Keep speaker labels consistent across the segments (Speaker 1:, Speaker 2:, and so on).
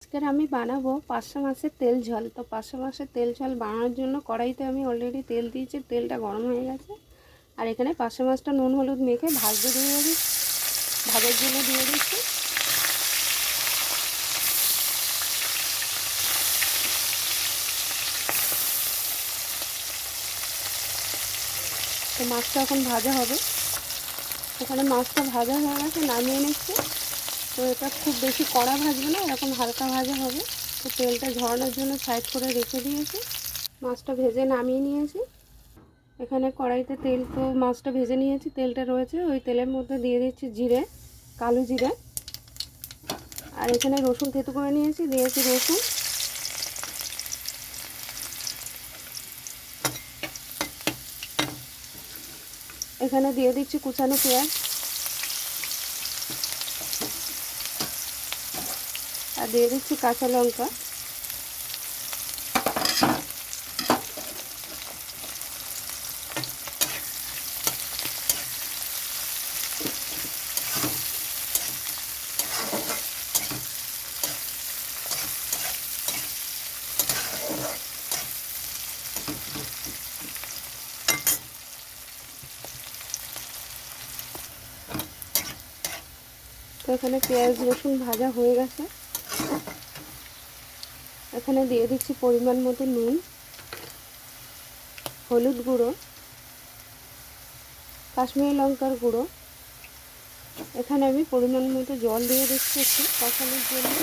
Speaker 1: আজকের আমি বানাবো পার্শে মাছের তেল ঝাল। তো পার্শে মাছের তেল ঝাল বানানোর জন্য কড়াইতে আমি অলরেডি তেল দিয়েছি, তেলটা গরম হয়ে গেছে। আর এখানে পার্শে মাছটা নুন হলুদ মেখে ভাজতে দিয়ে দিচ্ছি, ভাজার জন্য দিয়ে দিচ্ছি। তো মাছটা এখন ভাজা হবে। এখানে মাছটা ভাজা হয়ে গেছে, নামিয়ে নিচ্ছি। তো এটা খুব বেশি কড়া ভাজবে না, এরকম হালকা ভাজা হবে। তো তেলটা ঝরানোর জন্য সাইড করে রেখে দিয়েছি। মাছটা ভেজে নামিয়ে নিয়েছি। এখানে কড়াইতে তেল, তো মাছটা ভেজে নিয়েছি, তেলটা রয়েছে, ওই তেলের মধ্যে দিয়ে দিচ্ছি জিরে, কালো জিরে। আর এখানে রসুন থেতো করে নিয়েছি, দিয়েছি রসুন। এখানে দিয়ে দিচ্ছি কুচানো পেঁয়াজ, আর দিয়ে দিচ্ছি কাঁচা লঙ্কা। তো এখানে পেঁয়াজ রসুন ভাজা হয়ে গেছে। এখানে দিয়ে দিচ্ছি পরিমাণ মতো নুন, হলুদ গুঁড়ো, কাশ্মীরি লঙ্কার গুঁড়ো। এখানে আমি পরিমাণ মতো জল দিয়ে দিচ্ছি একটু কষানোর জন্য।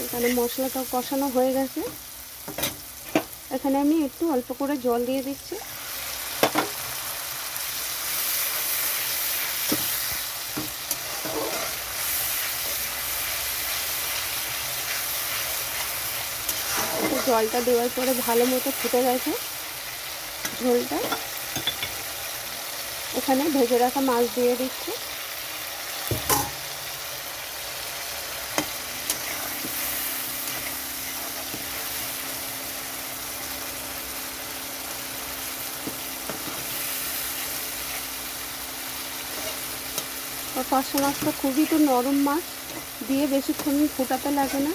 Speaker 1: এখানে মশলাটাও কষানো হয়ে গেছে। এখানে আমি একটু অল্প করে জল দিয়ে দিচ্ছি। জলটা দেওয়ার পরে ভালো মতো ফুটে গেছে ঝোলটা। এখানে ভেজে রাখা মাছ দিয়ে দিচ্ছি। আর পার্শে মাছটা খুবই তো নরম মাছ, দিয়ে বেশিক্ষণ ফোটাতে লাগে না।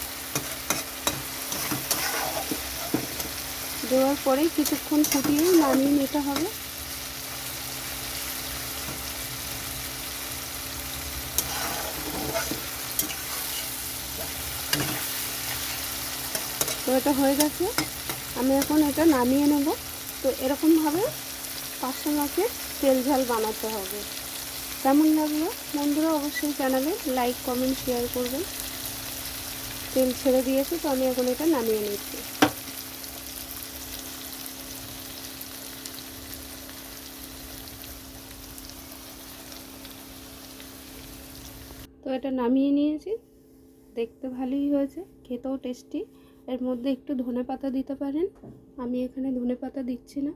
Speaker 1: দেওয়ার পরেই কিছুক্ষণ ফুটিয়েই নামিয়ে নিতে হবে। তো এটা হয়ে গেছে, আমি এখন এটা নামিয়ে নেব। তো এরকমভাবে পার্শে মাছের তেল ঝাল বানাতে হবে। কেমন লাগলো বন্ধুরা অবশ্যই চ্যানেলে লাইক কমেন্ট শেয়ার করবেন। তেল ছেড়ে দিয়েছি, তো আমি এখন এটা নামিয়ে নিচ্ছি। তো এটা নামিয়ে নিয়েছি, দেখতে ভালোই হয়েছে, খেতেও টেস্টি। এর মধ্যে একটু ধনেপাতা দিতে পারেন, আমি এখানে ধনেপাতা দিচ্ছি না।